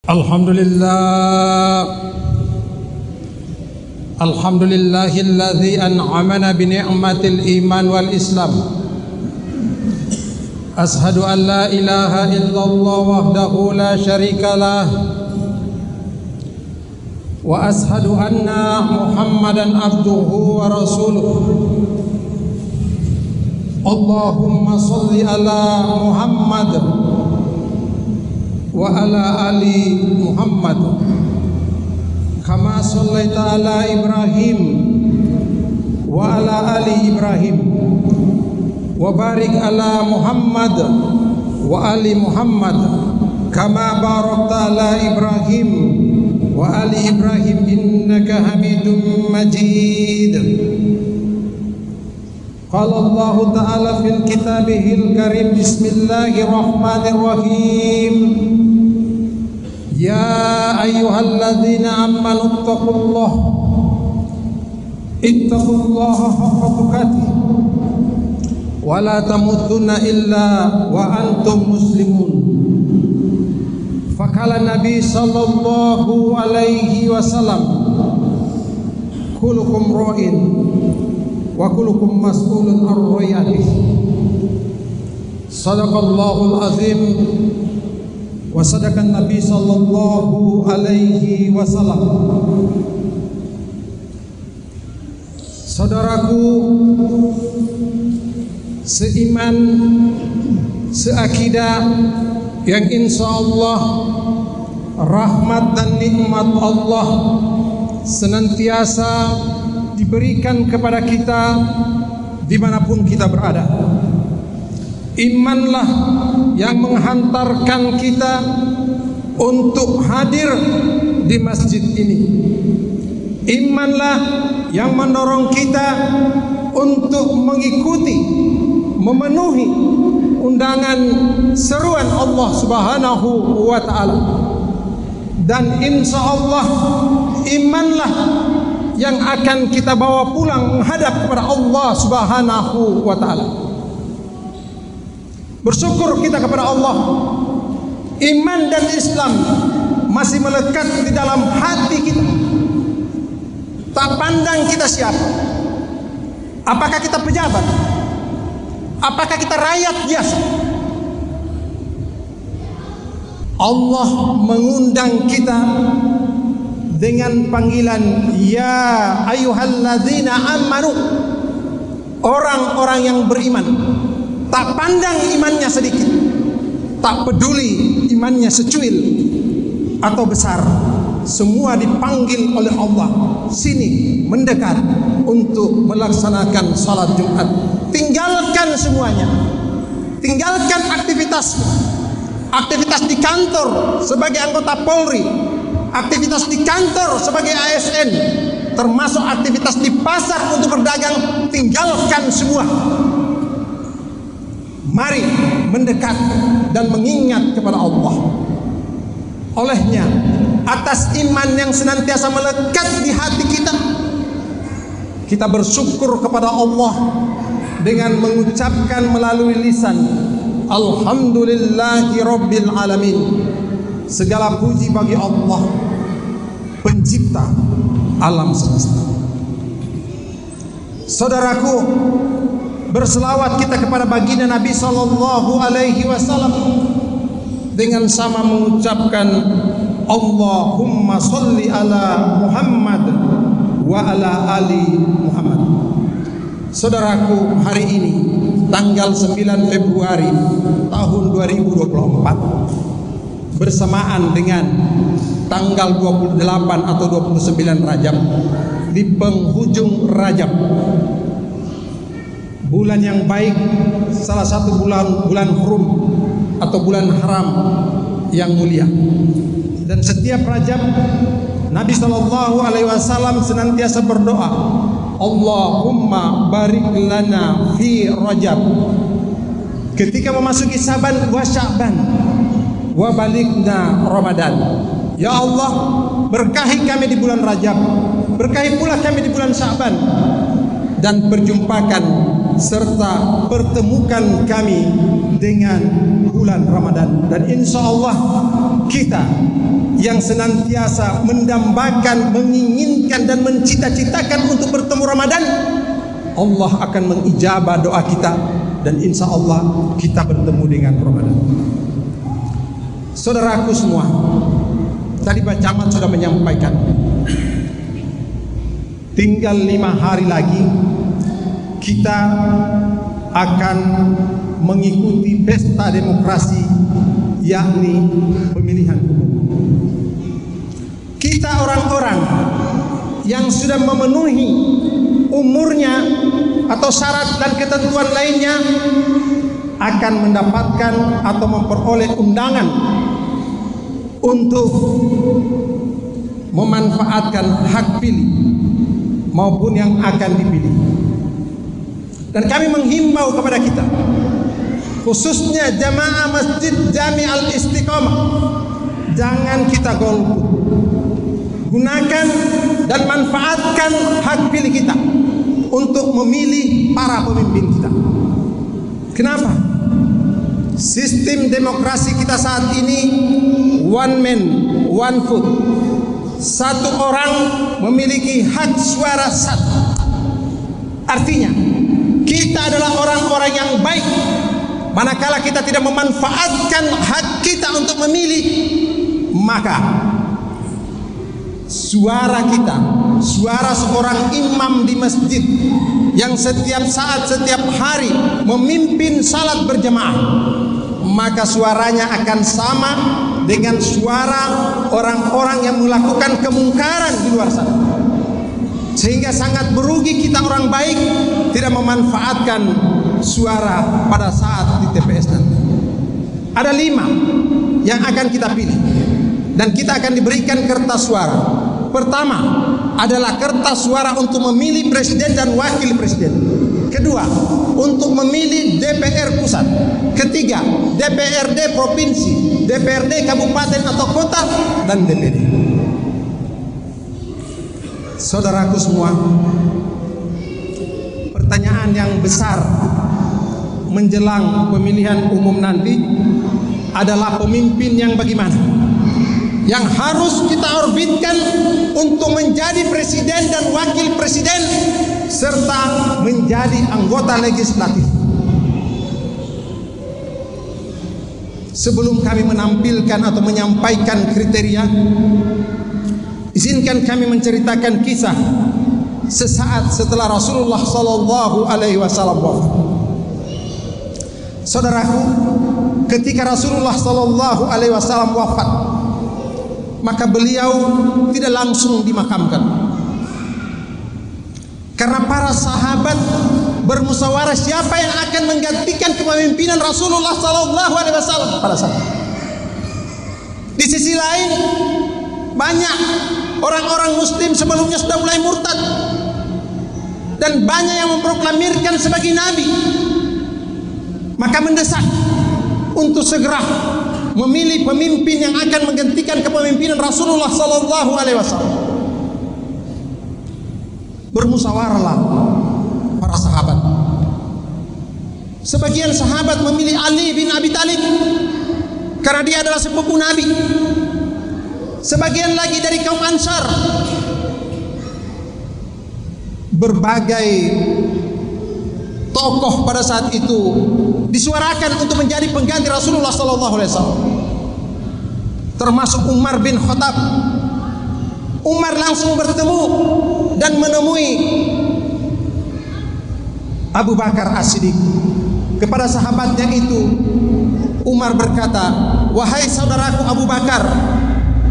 Alhamdulillahilladzi an'amana bi ni'matil iman wal islam. Ashhadu an la ilaha illallah wahdahu la syarikalah wa ashhadu anna Muhammadan abduhu wa rasuluh. Allahumma shalli ala Muhammad wa ala ali Muhammad kama shallaita ala Ibrahim wa ala ali Ibrahim wa barik ala Muhammad wa ali Muhammad kama barakta ala Ibrahim wa ali Ibrahim innaka Hamidum Majid. Qala Allah Ta'ala fil kitabihil karim, bismillahirrahmanirrahim. Ya ayyuhalladzina amanu ittaqullaha haqqa tuqatih wa la tamutunna illa wa antum muslimun. Faqala Nabi sallallahu alaihi wasallam, kullukum ra'in wa kullukum mas'ulun an ra'iyatihi. Sadaqallahul azim wa sadaqan Nabi sallallahu alaihi wasallam. Saudaraku seiman, seakidah, yang insyaallah rahmat dan nikmat Allah senantiasa diberikan kepada kita dimanapun kita berada. Imanlah yang menghantarkan kita untuk hadir di masjid ini. Imanlah yang mendorong kita untuk mengikuti, memenuhi undangan seruan Allah Subhanahu wa ta'ala. Dan insya Allah imanlah yang akan kita bawa pulang menghadap kepada Allah Subhanahu wa ta'ala. Bersyukur kita kepada Allah, iman dan Islam masih melekat di dalam hati kita. Tak pandang kita siapa, apakah kita pejabat, apakah kita rakyat biasa, Allah mengundang kita dengan panggilan ya ayyuhalladzina amanu, orang-orang yang beriman. Tak pandang imannya sedikit, tak peduli imannya secuil atau besar, semua dipanggil oleh Allah, sini mendekat untuk melaksanakan salat Jumat. Tinggalkan semuanya, tinggalkan aktivitas di kantor sebagai anggota Polri, aktivitas di kantor sebagai ASN, termasuk aktivitas di pasar untuk berdagang. Tinggalkan semua. Mari mendekat dan mengingat kepada Allah. Olehnya, atas iman yang senantiasa melekat di hati kita, kita bersyukur kepada Allah dengan mengucapkan melalui lisan, Alhamdulillahi Rabbil Alamin. Segala puji bagi Allah, pencipta alam semesta. Saudaraku, berselawat kita kepada baginda Nabi sallallahu alaihi wasallam dengan sama mengucapkan Allahumma sholli ala Muhammad wa ala ali Muhammad. Saudaraku, hari ini tanggal 9 Februari tahun 2024 bersamaan dengan tanggal 28 atau 29 Rajab, di penghujung Rajab, bulan yang baik, salah satu bulan hurum atau bulan haram yang mulia. Dan setiap Rajab Nabi sallallahu alaihi wasallam senantiasa berdoa, Allahumma barik lana fi Rajab. Ketika memasuki Saban wa Sya'ban wa balikna Ramadan. Ya Allah, berkahi kami di bulan Rajab, berkahi pula kami di bulan Sya'ban, dan perjumpakan serta pertemukan kami dengan bulan Ramadan. Dan insya Allah kita yang senantiasa mendambakan, menginginkan dan mencita-citakan untuk bertemu Ramadan, Allah akan mengijabah doa kita dan insya Allah kita bertemu dengan Ramadan. Saudaraku semua, tadi Pak Camat sudah menyampaikan, tinggal 5 hari lagi kita akan mengikuti pesta demokrasi, yakni pemilihan umum. Kita orang-orang yang sudah memenuhi umurnya atau syarat dan ketentuan lainnya akan mendapatkan atau memperoleh undangan untuk memanfaatkan hak pilih maupun yang akan dipilih. Dan kami menghimbau kepada kita, khususnya jamaah Masjid Jami Al-Istiqamah, jangan kita golput. Gunakan dan manfaatkan hak pilih kita untuk memilih para pemimpin kita. Kenapa? Sistem demokrasi kita saat ini one man, one vote. Satu orang memiliki hak suara satu. Artinya kita adalah orang-orang yang baik. Manakala kita tidak memanfaatkan hak kita untuk memilih, maka suara kita, suara seorang imam di masjid yang setiap saat, setiap hari memimpin salat berjamaah, maka suaranya akan sama dengan suara orang-orang yang melakukan kemungkaran di luar sana. Sehingga sangat merugi kita orang baik tidak memanfaatkan suara pada saat di TPS nanti. Ada 5 yang akan kita pilih dan kita akan diberikan kertas suara. Pertama adalah kertas suara untuk memilih presiden dan wakil presiden. Kedua, untuk memilih DPR pusat. Ketiga, DPRD provinsi, DPRD kabupaten atau kota, dan DPD. Saudaraku semua, pertanyaan yang besar menjelang pemilihan umum nanti adalah pemimpin yang bagaimana, yang harus kita orbitkan untuk menjadi presiden dan wakil presiden serta menjadi anggota legislatif. Sebelum kami menampilkan atau menyampaikan kriteria, izinkan kami menceritakan kisah sesaat setelah Rasulullah sallallahu alaihi wasallam wafat. Saudaraku, ketika Rasulullah sallallahu alaihi wasallam wafat, maka beliau tidak langsung dimakamkan. Karena para sahabat bermusyawarah siapa yang akan menggantikan kepemimpinan Rasulullah sallallahu alaihi wasallam pada saat. Di sisi lain, banyak orang-orang muslim sebelumnya sudah mulai murtad dan banyak yang memproklamirkan sebagai nabi. Maka mendesak untuk segera memilih pemimpin yang akan menggantikan kepemimpinan Rasulullah sallallahu alaihi wasallam. Bermusyawarahlah para sahabat. Sebagian sahabat memilih Ali bin Abi Thalib karena dia adalah sepupu Nabi. Sebagian lagi dari kaum Ansar. Berbagai tokoh pada saat itu disuarakan untuk menjadi pengganti Rasulullah sallallahu alaihi wasallam. Termasuk Umar bin Khattab. Umar langsung bertemu dan menemui Abu Bakar As-Siddiq. Kepada sahabatnya itu Umar berkata, "Wahai saudaraku Abu Bakar,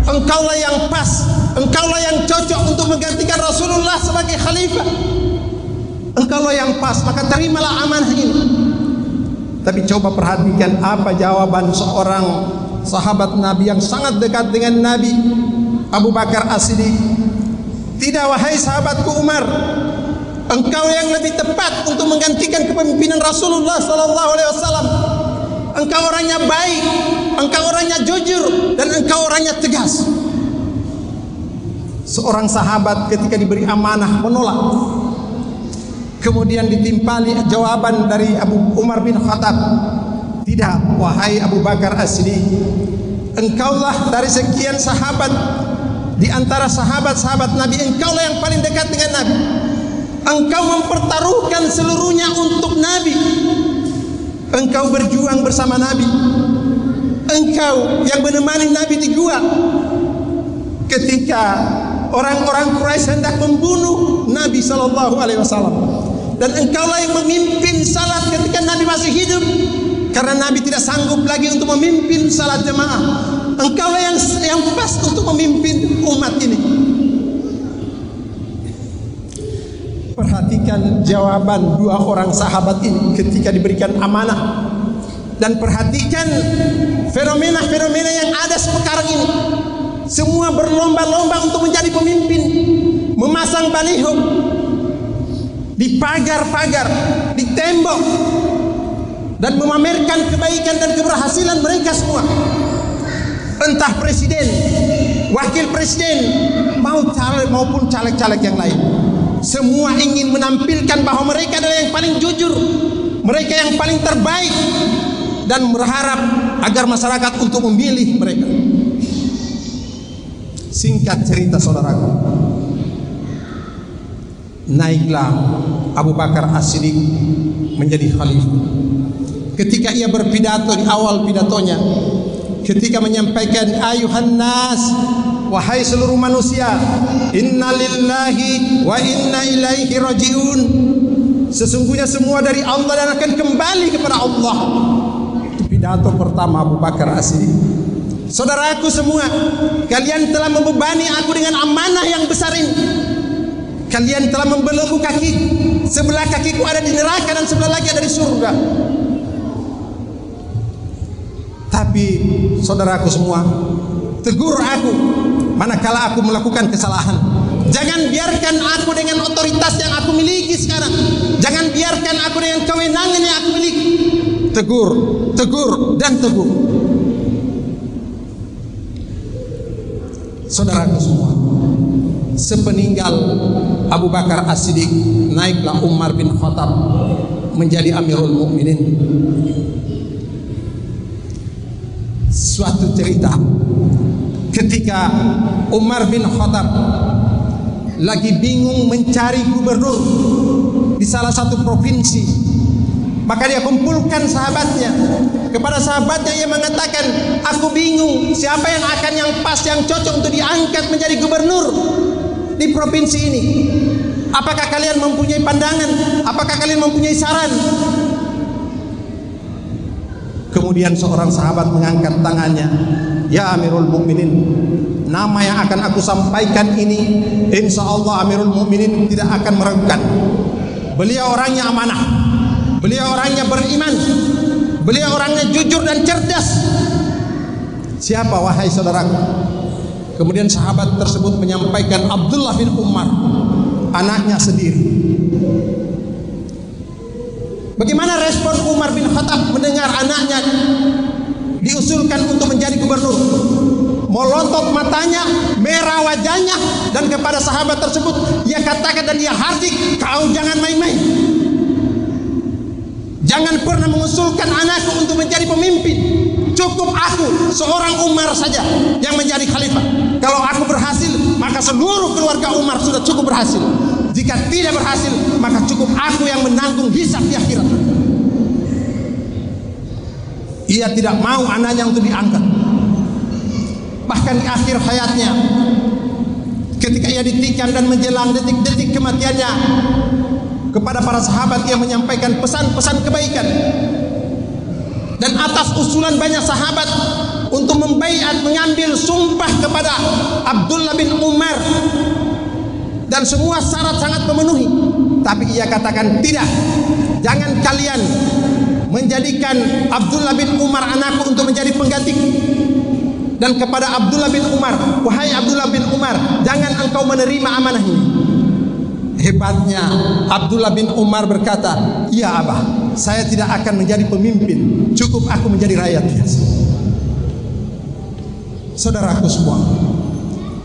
engkaulah yang pas, engkaulah yang cocok untuk menggantikan Rasulullah sebagai khalifah. Engkaulah yang pas, maka terimalah amanah ini." Tapi coba perhatikan apa jawaban seorang sahabat Nabi yang sangat dekat dengan Nabi, Abu Bakar As-Siddiq. "Tidak, wahai sahabatku Umar, engkau yang lebih tepat untuk menggantikan kepemimpinan Rasulullah sallallahu alaihi wasallam. Engkau orangnya baik, engkau orangnya jujur, dan engkau orangnya tegas." Seorang sahabat ketika diberi amanah menolak. Kemudian ditimpali jawaban dari Abu Umar bin Khattab, tidak wahai Abu Bakar As-Siddiq, engkaulah dari sekian sahabat di antara sahabat-sahabat Nabi, engkaulah yang paling dekat dengan Nabi. Engkau mempertaruhkan seluruhnya untuk Nabi. Engkau berjuang bersama Nabi. Engkau yang menemani Nabi di gua ketika orang-orang Quraisy hendak membunuh Nabi SAW. Dan engkaulah yang memimpin salat ketika Nabi masih hidup, karena Nabi tidak sanggup lagi untuk memimpin salat jemaah. Engkaulah yang pas untuk memimpin umat ini. Perhatikan jawaban dua orang sahabat ini ketika diberikan amanah, dan perhatikan fenomena-fenomena yang ada sekarang ini. Semua berlomba-lomba untuk menjadi pemimpin, memasang baliho di pagar-pagar, di tembok, dan memamerkan kebaikan dan keberhasilan mereka semua. Entah presiden, wakil presiden, maupun caleg-caleg yang lain, semua ingin menampilkan bahwa mereka adalah yang paling jujur, mereka yang paling terbaik, dan berharap agar masyarakat untuk memilih mereka. Singkat cerita saudaraku, naiklah Abu Bakar As-Siddiq menjadi khalifah. Ketika ia berpidato, di awal pidatonya, ketika menyampaikan ayuhan nas, wahai seluruh manusia, inna lillahi wa inna ilaihi rajiun, sesungguhnya semua dari Allah dan akan kembali kepada Allah. Itu pidato pertama Abu Bakar As-Siddiq. Saudaraku semua, kalian telah membebani aku dengan amanah yang besar ini. Kalian telah membelenggu kaki, sebelah kakiku ada di neraka dan sebelah lagi ada di surga. Tapi saudaraku semua, tegur aku manakala aku melakukan kesalahan. Jangan biarkan aku dengan otoritas yang aku miliki sekarang. Jangan biarkan aku dengan kewenangan yang aku miliki. Tegur, tegur, dan tegur. Saudaraku semua, sepeninggal Abu Bakar As-Siddiq, naiklah Umar bin Khattab menjadi Amirul Mukminin. Suatu cerita ketika Umar bin Khattab lagi bingung mencari gubernur di salah satu provinsi, maka dia kumpulkan sahabatnya. Kepada sahabatnya ia mengatakan, aku bingung siapa yang pas, yang cocok untuk diangkat menjadi gubernur di provinsi ini. Apakah kalian mempunyai pandangan? Apakah kalian mempunyai saran? Kemudian seorang sahabat mengangkat tangannya, ya Amirul Mukminin, nama yang akan aku sampaikan ini, insya Allah Amirul Mukminin tidak akan meragukan. Beliau orangnya amanah, beliau orangnya beriman, beliau orangnya jujur dan cerdas. Siapa wahai saudaraku? Kemudian sahabat tersebut menyampaikan Abdullah bin Umar, anaknya sendiri. Bagaimana respon Umar bin Khattab mendengar anaknya diusulkan untuk menjadi gubernur? Melotot matanya, merah wajahnya, dan kepada sahabat tersebut ia katakan dan ia hardik, kau jangan main-main. Jangan pernah mengusulkan anakku untuk menjadi pemimpin. Cukup aku seorang Umar saja yang menjadi khalifah. Kalau aku berhasil, maka seluruh keluarga Umar sudah cukup berhasil. Jika tidak berhasil, maka cukup aku yang menanggung hisab di akhirat. Ia tidak mau anaknya untuk diangkat. Bahkan di akhir hayatnya, ketika ia ditikam dan menjelang detik-detik kematiannya, kepada para sahabat ia menyampaikan pesan-pesan kebaikan. Dan atas usulan banyak sahabat untuk membaiat, mengambil sumpah kepada Abdullah bin Umar, dan semua syarat sangat memenuhi, tapi ia katakan tidak, jangan kalian menjadikan Abdullah bin Umar anakku untuk menjadi pengganti. Dan kepada Abdullah bin Umar, wahai Abdullah bin Umar, jangan engkau menerima amanah ini. Hebatnya Abdullah bin Umar berkata, iya abah, saya tidak akan menjadi pemimpin, cukup aku menjadi rakyat biasa. Saudaraku semua,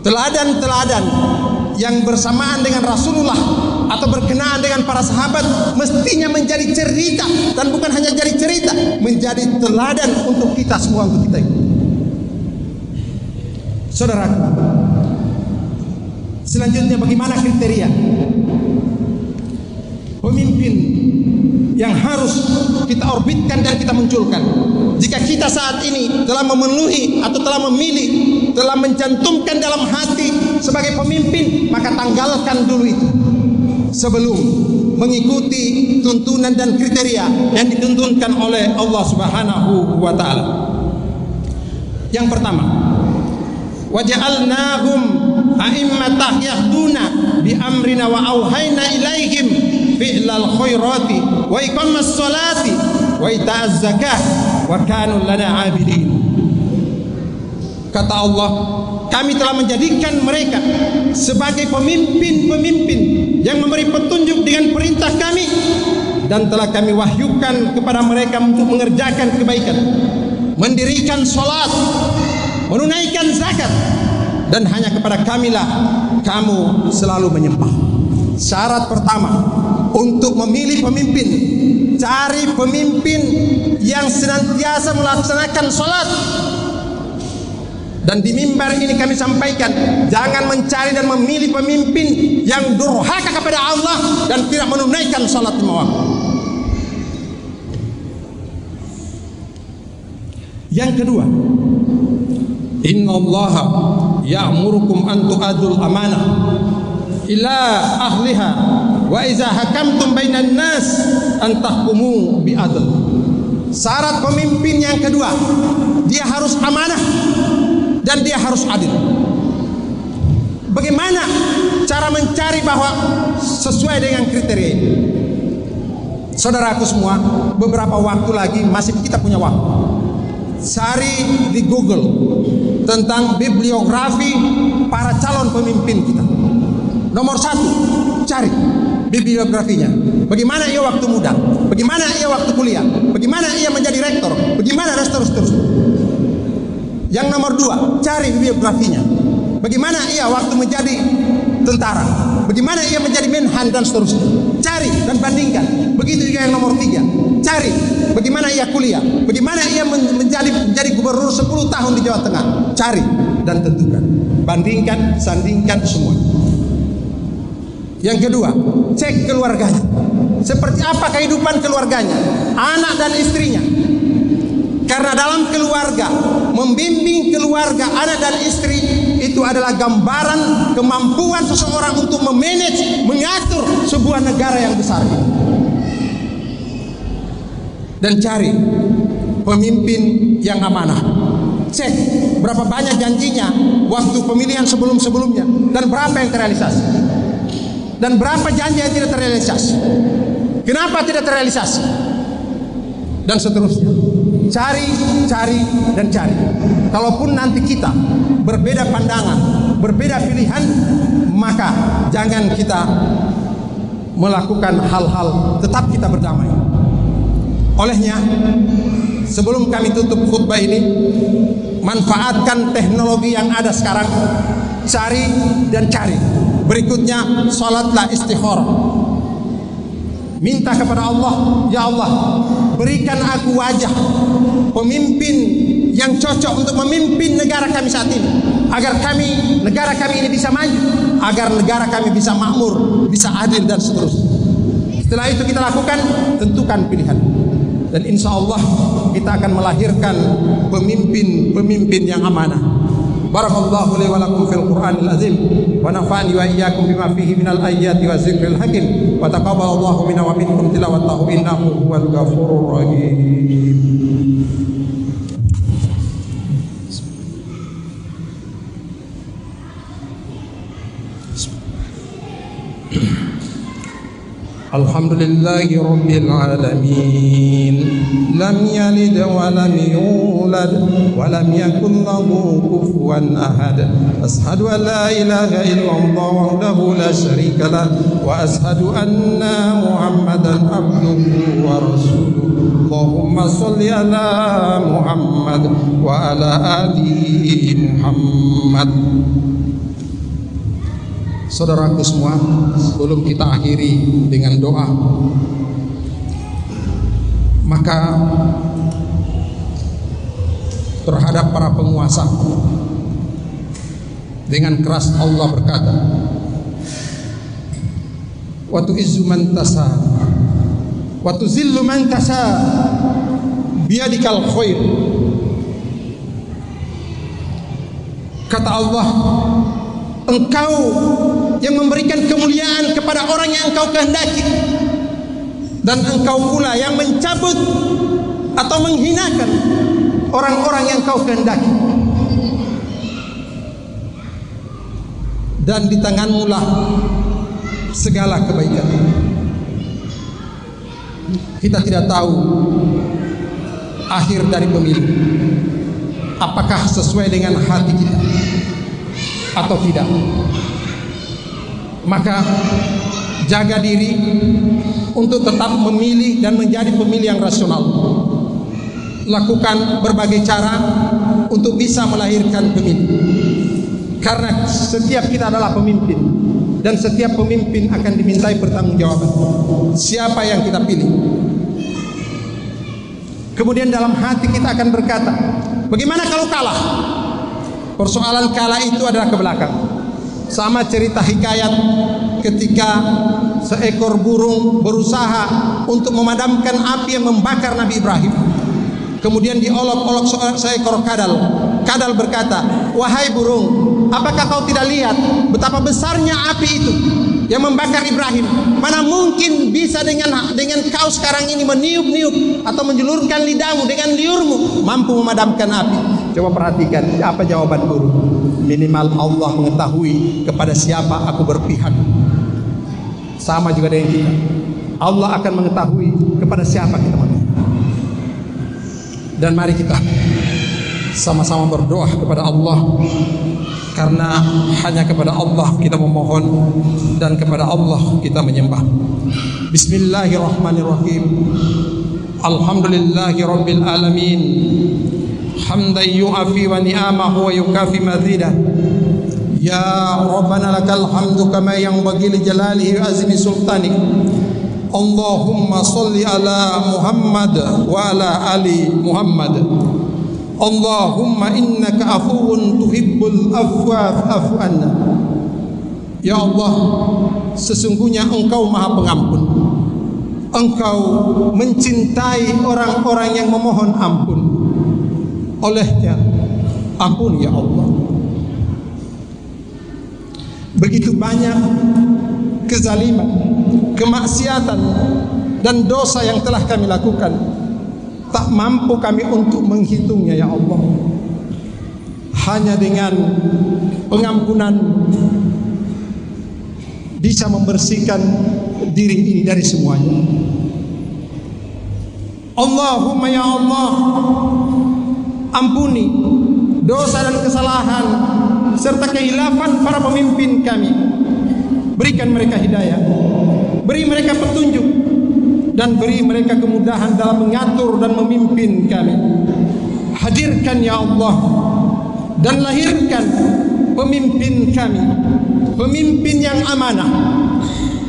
teladan-teladan yang bersamaan dengan Rasulullah atau berkenaan dengan para sahabat mestinya menjadi cerita, dan bukan hanya jadi cerita, menjadi teladan untuk kita semua, untuk kita ikuti. Saudaraku, selanjutnya bagaimana kriteria pemimpin yang harus kita orbitkan dan kita munculkan? Jika kita saat ini telah memenuhi atau telah memilih, telah mencantumkan dalam hati sebagai pemimpin, maka tanggalkan dulu itu sebelum mengikuti tuntunan dan kriteria yang dituntunkan oleh Allah Subhanahu wa taala. Yang pertama, waja'alnahum a'immatan yahduna bi amrina wa auhayna ilaihim fi'lal khairati wa iqamas salati wa ita'az zakah wa kanu lana 'abidin. Kata Allah, kami telah menjadikan mereka sebagai pemimpin-pemimpin yang memberi petunjuk dengan perintah kami, dan telah kami wahyukan kepada mereka untuk mengerjakan kebaikan, mendirikan salat, menunaikan zakat, dan hanya kepada kamilah kamu selalu menyembah. Syarat pertama untuk memilih pemimpin, cari pemimpin yang senantiasa melaksanakan salat. Dan di mimbar ini kami sampaikan, jangan mencari dan memilih pemimpin yang durhaka kepada Allah dan tidak menunaikan salat lima waktu. Yang kedua, innallaha ya'murukum an tu'adul amanah ila ahliha wa iza hakamtum bainan nas an tahkumu bi adl. Syarat pemimpin yang kedua, dia harus amanah dan dia harus adil. Bagaimana cara mencari bahwa sesuai dengan kriteria ini? Saudaraku semua, beberapa waktu lagi masih kita punya waktu. Cari di Google tentang bibliografi para calon pemimpin kita. Nomor 1, cari bibliografinya. Bagaimana ia waktu muda, bagaimana ia waktu kuliah, bagaimana ia menjadi rektor, bagaimana dan seterusnya. Yang nomor 2, cari biografinya. Bagaimana ia waktu menjadi tentara, bagaimana ia menjadi menhan dan seterusnya. Cari dan bandingkan. Begitu juga yang nomor 3, cari bagaimana ia kuliah, bagaimana ia menjadi gubernur 10 tahun di Jawa Tengah. Cari dan tentukan, bandingkan, sandingkan semua. Yang kedua, cek keluarganya. Seperti apa kehidupan keluarganya, anak dan istrinya. Karena dalam keluarga, membimbing keluarga, anak dan istri itu adalah gambaran kemampuan seseorang untuk memanage, mengatur sebuah negara yang besar. Dan cari pemimpin yang amanah. Cek berapa banyak janjinya waktu pemilihan sebelum-sebelumnya, dan berapa yang terrealisasi, dan berapa janji yang tidak terrealisasi. Kenapa tidak terrealisasi? Dan seterusnya. Cari, dan cari. Kalaupun nanti kita berbeda pandangan, berbeda pilihan, maka jangan kita melakukan hal-hal, tetap kita berdamai. Olehnya, sebelum kami tutup khutbah ini, manfaatkan teknologi yang ada sekarang. Cari dan cari. Berikutnya, salatlah istikharah. Minta kepada Allah, ya Allah, berikan aku wajah pemimpin yang cocok untuk memimpin negara kami saat ini, agar negara kami ini bisa maju, agar negara kami bisa makmur, bisa adil dan seterusnya. Setelah itu kita lakukan, tentukan pilihan, dan insya Allah kita akan melahirkan pemimpin yang amanah. Barakallahu li wa lakum fil Qur'anil azim wa nafa'ani wa iyyakum bima fihi minal ayati wa zikril hakim wa taqabbalallahu minna wa minkum tilawatahu innahu huwal ghafurur rahim. Alhamdulillahi rabbil alamin, lam yalid wa lam yulad wa lam yakul lahu kufuwan ahad. Ashhadu an la ilaha illallah wahdahu la syarika lah wa ashhadu anna Muhammadan abduhu wa rasuluh. Allahumma shalli ala Muhammad wa ala ali Muhammad. Saudaraku semua, sebelum kita akhiri dengan doa, maka terhadap para penguasa dengan keras Allah berkata, wa tu'izzu man tasha wa tuzillu man tasha biyadikal khair. Kata Allah, Engkau yang memberikan kemuliaan kepada orang yang Engkau kehendaki, dan Engkau pula yang mencabut atau menghinakan orang-orang yang Engkau kehendaki. Dan di tanganmu lah segala kebaikan. Kita tidak tahu akhir dari pemilu, apakah sesuai dengan hati kita atau tidak. Maka jaga diri untuk tetap memilih dan menjadi pemilih yang rasional. Lakukan berbagai cara untuk bisa melahirkan pemimpin, karena setiap kita adalah pemimpin, dan setiap pemimpin akan dimintai pertanggungjawaban siapa yang kita pilih. Kemudian dalam hati kita akan berkata, bagaimana kalau kalah? Persoalan kalah itu adalah ke belakang. Sama cerita hikayat ketika seekor burung berusaha untuk memadamkan api yang membakar Nabi Ibrahim. Kemudian diolok-olok seekor kadal. Kadal berkata, wahai burung, apakah kau tidak lihat betapa besarnya api itu yang membakar Ibrahim? Mana mungkin bisa dengan kau sekarang ini meniup-niup atau menjulurkan lidahmu dengan liurmu mampu memadamkan api? Coba perhatikan apa jawaban burung. Minimal Allah mengetahui kepada siapa aku berpihak. Sama juga dengan kita. Allah akan mengetahui kepada siapa kita berpihak. Dan mari kita sama-sama berdoa kepada Allah, karena hanya kepada Allah kita memohon dan kepada Allah kita menyembah. Bismillahirrahmanirrahim. Alhamdulillahi rabbil alamin. Hamdan yu'afi wa ni'amahu wa yukafi mazidah. Ya Rabbana lakal hamdu kama yanbaghi li jalalihi wa azimi sultanik. Allahumma salli ala Muhammad wa ala ali Muhammad. Allahumma innaka afuwun tuhibbul afwa fa'fu anna. Ya Allah, sesungguhnya Engkau Maha Pengampun. Engkau mencintai orang-orang yang memohon ampun. Olehnya ampun ya Allah. Begitu banyak kezaliman, kemaksiatan dan dosa yang telah kami lakukan, tak mampu kami untuk menghitungnya ya Allah. Hanya dengan pengampunan bisa membersihkan diri ini dari semuanya. Allahumma ya Allah, ampuni dosa dan kesalahan serta kehilafan para pemimpin kami. Berikan mereka hidayah, beri mereka petunjuk, dan beri mereka kemudahan dalam mengatur dan memimpin kami. Hadirkan ya Allah dan lahirkan pemimpin kami, pemimpin yang amanah,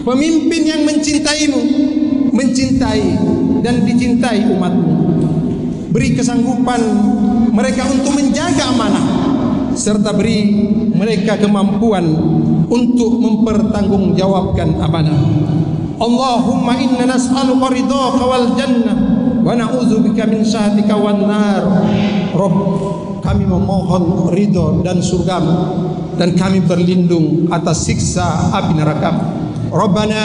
pemimpin yang mencintaimu, mencintai dan dicintai umatmu. Beri kesanggupan mereka untuk menjaga amanah, serta beri mereka kemampuan untuk mempertanggungjawabkan amanah. Allahumma inna nas'aluka ridhaka wal jannah wa na'udzubika min sakhatika wan nar. Rabb, kami memohon ridho dan surgamu, dan kami berlindung atas siksa api neraka. Rabbana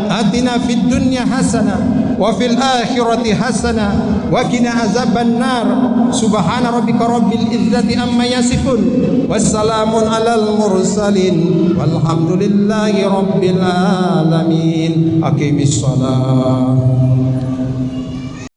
atina fid dunya hasanah wa fil akhirati hasanah wa qina azaban nar. Subhana rabbika rabbil izzati amma yasifun, wassalamun alal mursalin, walhamdulillahi rabbil alamin. Aqimis shalah.